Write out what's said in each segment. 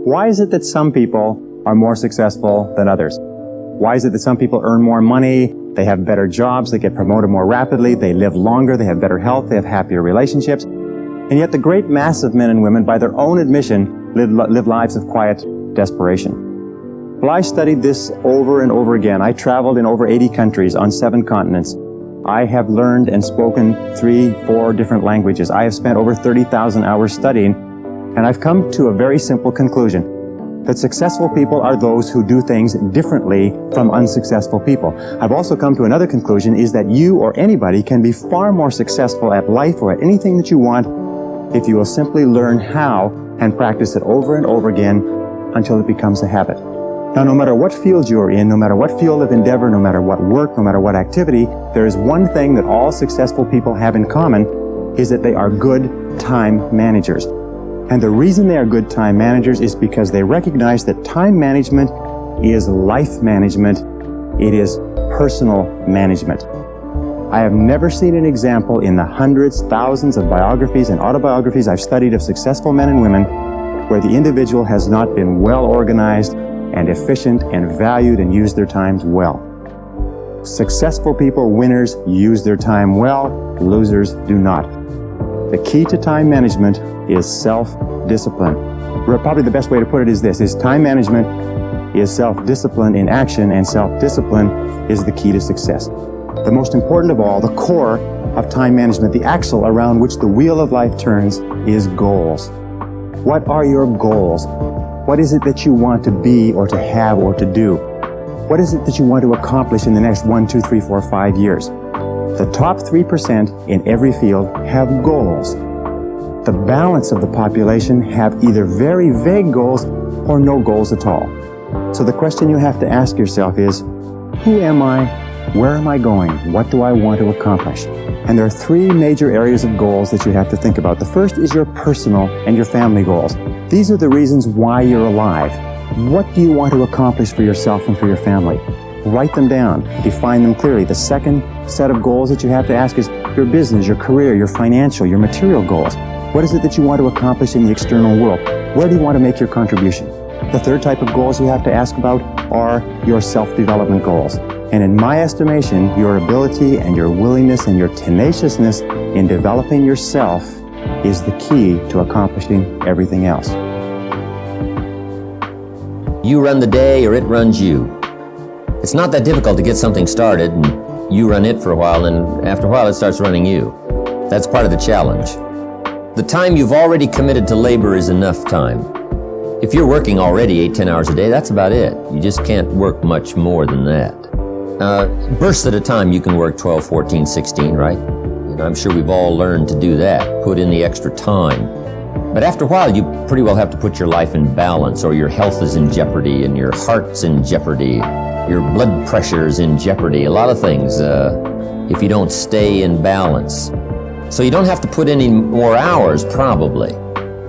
Why is it that some people are more successful than others? Why is it that some people earn more money, they have better jobs, they get promoted more rapidly, they live longer, they have better health, they have happier relationships? And yet the great mass of men and women, by their own admission, live lives of quiet desperation. Well, I studied this over and over again. I traveled in over 80 countries on 7 continents. I have learned and spoken 3-4 different languages. I have spent over 30,000 hours studying, and I've come to a very simple conclusion, that successful people are those who do things differently from unsuccessful people. I've also come to another conclusion, is that you or anybody can be far more successful at life or at anything that you want if you will simply learn how and practice it over and over again until it becomes a habit. Now, no matter what field you're in, no matter what field of endeavor, no matter what work, no matter what activity, there is one thing that all successful people have in common, is that they are good time managers. And the reason they are good time managers is because they recognize that time management is life management. It is personal management. I have never seen an example in the hundreds, thousands of biographies and autobiographies I've studied of successful men and women where the individual has not been well organized and efficient and valued and used their times well. Successful people, winners, use their time well. Losers do not. The key to time management is self-discipline. Probably the best way to put it is this, is time management is self-discipline in action, and self-discipline is the key to success. The most important of all, the core of time management, the axle around which the wheel of life turns, is goals. What are your goals? What is it that you want to be or to have or to do? What is it that you want to accomplish in the next 1, 2, 3, 4, 5 years? The top 3% in every field have goals. The balance of the population have either very vague goals or no goals at all. So the question you have to ask yourself is, who am I? Where am I going? What do I want to accomplish? And there are 3 major areas of goals that you have to think about. The first is your personal and your family goals. These are the reasons why you're alive. What do you want to accomplish for yourself and for your family? Write them down. Define them clearly. The second set of goals that you have to ask is your business, your career, your financial, your material goals. What is it that you want to accomplish in the external world? Where do you want to make your contribution? The third type of goals you have to ask about are your self-development goals. And in my estimation, your ability and your willingness and your tenaciousness in developing yourself is the key to accomplishing everything else. You run the day or it runs you. It's not that difficult to get something started, and you run it for a while, and after a while it starts running you. That's part of the challenge. The time you've already committed to labor is enough time. If you're working already 8-10 hours a day, that's about it. You just can't work much more than that. Bursts at a time, you can work 12, 14, 16, right? And I'm sure we've all learned to do that, put in the extra time. But after a while, you pretty well have to put your life in balance, or your health is in jeopardy, and your heart's in jeopardy, your blood pressure's in jeopardy, a lot of things, if you don't stay in balance. So you don't have to put any more hours, probably.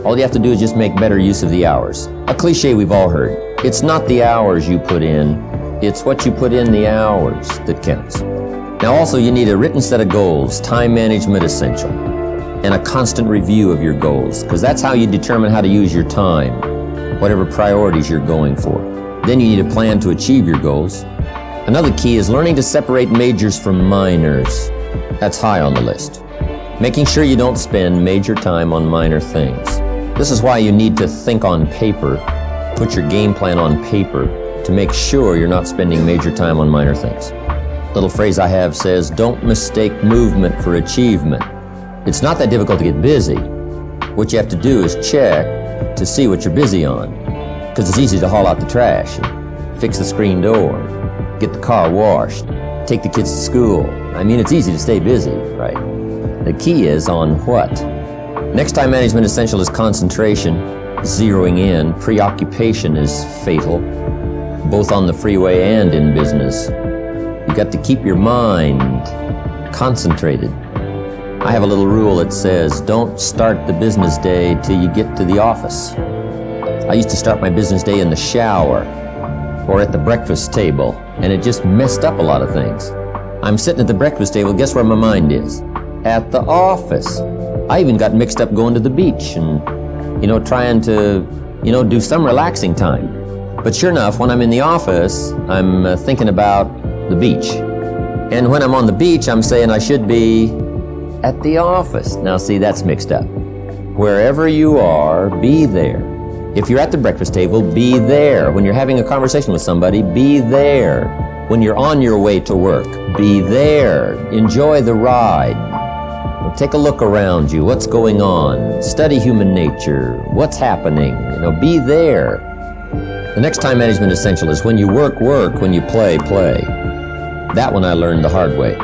All you have to do is just make better use of the hours. A cliche we've all heard. It's not the hours you put in, it's what you put in the hours that counts. Now also you need a written set of goals, time management essential, and a constant review of your goals, because that's how you determine how to use your time, whatever priorities you're going for. Then you need a plan to achieve your goals. Another key is learning to separate majors from minors. That's high on the list. Making sure you don't spend major time on minor things. This is why you need to think on paper, put your game plan on paper to make sure you're not spending major time on minor things. Little phrase I have says, don't mistake movement for achievement. It's not that difficult to get busy. What you have to do is check to see what you're busy on, because it's easy to haul out the trash, and fix the screen door, get the car washed, take the kids to school. I mean, it's easy to stay busy, right? The key is on what? Next time management essential is concentration, zeroing in. Preoccupation is fatal, both on the freeway and in business. You got to keep your mind concentrated. I have a little rule that says, don't start the business day till you get to the office. I used to start my business day in the shower or at the breakfast table, and it just messed up a lot of things. I'm sitting at the breakfast table, guess where my mind is? At the office. I even got mixed up going to the beach and, trying to do some relaxing time. But sure enough, when I'm in the office, I'm thinking about the beach. And when I'm on the beach, I'm saying I should be at the office. Now see, that's mixed up. Wherever you are, be there. If you're at the breakfast table, be there. When you're having a conversation with somebody, be there. When you're on your way to work, be there. Enjoy the ride. Take a look around you. What's going on? Study human nature. What's happening? Be there. The next time management essential is when you work, work. When you play, play. That one I learned the hard way.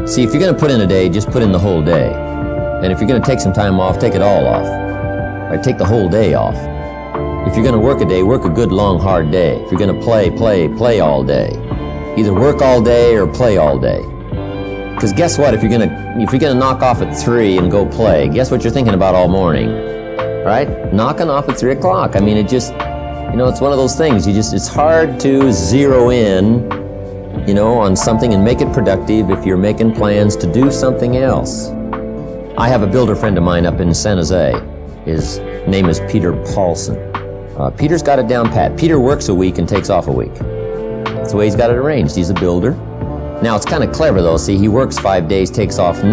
See, if you're going to put in a day, just put in the whole day. And if you're going to take some time off, take it all off. Or take the whole day off. If you're going to work a day, work a good, long, hard day. If you're going to play, play, play all day. Either work all day or play all day. Because guess what? If you're gonna knock off at 3 and go play, guess what you're thinking about all morning, right? Knocking off at 3 o'clock. I mean, it just, it's one of those things. It's hard to zero in, on something and make it productive if you're making plans to do something else. I have a builder friend of mine up in San Jose. His name is Peter Paulson. Peter's got it down pat. Peter works a week and takes off a week. That's the way he's got it arranged. He's a builder. Now, it's kind of clever, though. See, he works 5 days, takes off 9.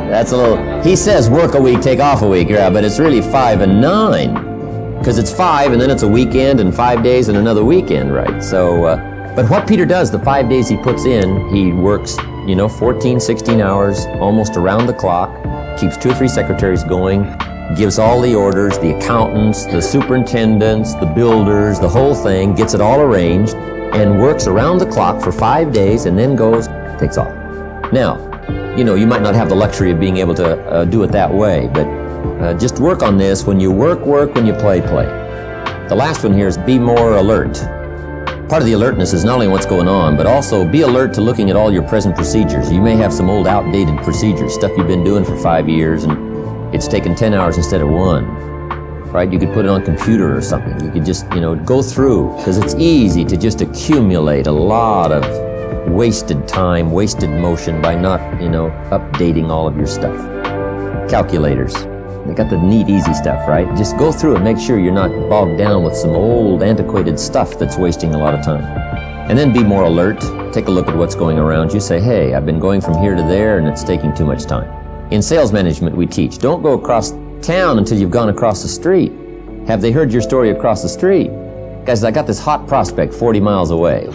That's a little... He says work a week, take off a week, yeah, but it's really 5 and 9. Because it's 5, and then it's a weekend, and 5 days, and another weekend, right? So, but what Peter does, the 5 days he puts in, he works, 14, 16 hours, almost around the clock, keeps 2 or 3 secretaries going, gives all the orders, the accountants, the superintendents, the builders, the whole thing, gets it all arranged, and works around the clock for 5 days and then takes off. Now, you might not have the luxury of being able to do it that way, but just work on this. When you work, work. When you play, play. The last one here is be more alert. Part of the alertness is not only what's going on, but also be alert to looking at all your present procedures. You may have some old outdated procedures, stuff you've been doing for 5 years, and it's taken 10 hours instead of 1. Right? You could put it on a computer or something. You could just, go through, because it's easy to just accumulate a lot of wasted time, wasted motion by not, updating all of your stuff. Calculators. They got the neat, easy stuff, right? Just go through and make sure you're not bogged down with some old, antiquated stuff that's wasting a lot of time. And then be more alert. Take a look at what's going around you. Say, hey, I've been going from here to there and it's taking too much time. In sales management, we teach, don't go across town until you've gone across the street. Have they heard your story across the street? Guys, I got this hot prospect 40 miles away.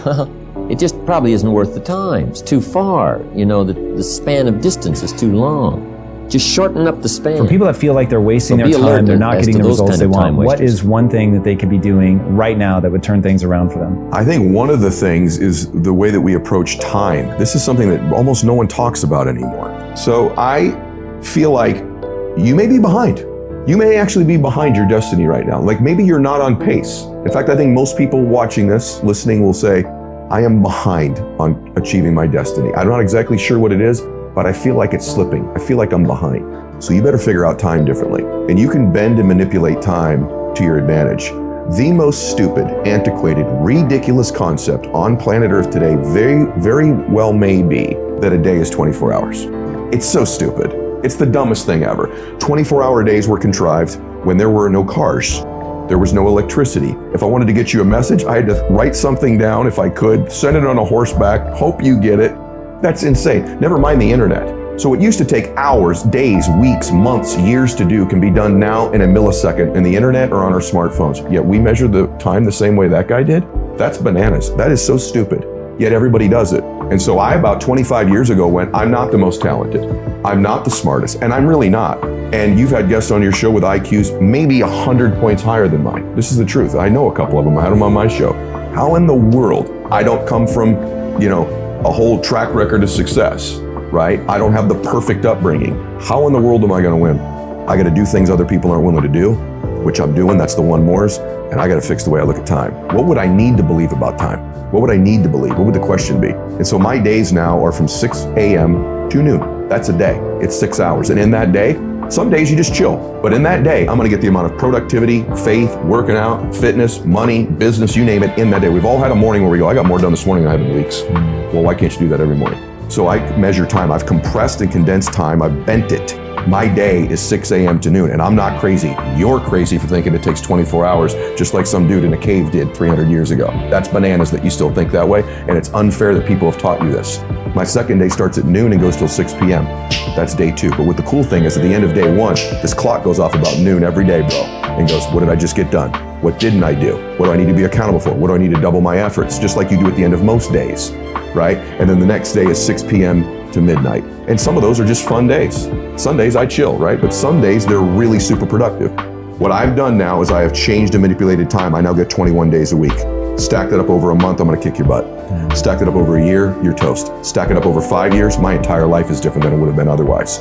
It just probably isn't worth the time. It's too far. The span of distance is too long. Just shorten up the span. For people that feel like they're wasting their time, they're not getting the results they want, what is one thing that they could be doing right now that would turn things around for them? I think one of the things is the way that we approach time. This is something that almost no one talks about anymore. So I feel like you may be behind. You may actually be behind your destiny right now. Like maybe you're not on pace. In fact, I think most people watching this, listening, will say, I am behind on achieving my destiny. I'm not exactly sure what it is, but I feel like it's slipping. I feel like I'm behind. So you better figure out time differently. And you can bend and manipulate time to your advantage. The most stupid, antiquated, ridiculous concept on planet Earth today very, very well may be that a day is 24 hours. It's so stupid. It's the dumbest thing ever. 24-hour days were contrived when there were no cars. There was no electricity. If I wanted to get you a message, I had to write something down if I could, send it on a horseback, hope you get it. That's insane. Never mind the internet. So what used to take hours, days, weeks, months, years to do can be done now in a millisecond in the internet or on our smartphones. Yet we measure the time the same way that guy did? That's bananas. That is so stupid. Yet everybody does it. And so I, about 25 years ago, went, I'm not the most talented. I'm not the smartest, and I'm really not. And you've had guests on your show with IQs maybe 100 points higher than mine. This is the truth. I know a couple of them. I had them on my show. How in the world? I don't come from, a whole track record of success, right? I don't have the perfect upbringing. How in the world am I going to win? I got to do things other people aren't willing to do, which I'm doing. That's the one mores. And I got to fix the way I look at time. What would I need to believe about time? What would I need to believe? What would the question be? And so my days now are from 6 a.m. to noon. That's a day. It's 6 hours. And in that day, some days you just chill. But in that day, I'm going to get the amount of productivity, faith, working out, fitness, money, business, you name it, in that day. We've all had a morning where we go, I got more done this morning than I have in weeks. Well, why can't you do that every morning? So I measure time. I've compressed and condensed time. I've bent it My day is 6 a.m. to noon, and I'm not crazy. You're crazy for thinking it takes 24 hours, just like some dude in a cave did 300 years ago. That's bananas that you still think that way, and it's unfair that people have taught you this. My second day starts at noon and goes till 6 p.m. That's day 2. But what the cool thing is, at the end of day 1, this clock goes off about noon every day, bro, and goes, what did I just get done? What didn't I do? What do I need to be accountable for? What do I need to double my efforts? Just like you do at the end of most days, right? And then the next day is 6 p.m. to midnight. And some of those are just fun days. Sundays I chill, right? But some days they're really super productive. What I've done now is I have changed and manipulated time. I now get 21 days a week. Stack that up over a month, I'm gonna kick your butt. Stack it up over a year, you're toast. Stack it up over 5 years, my entire life is different than it would have been otherwise.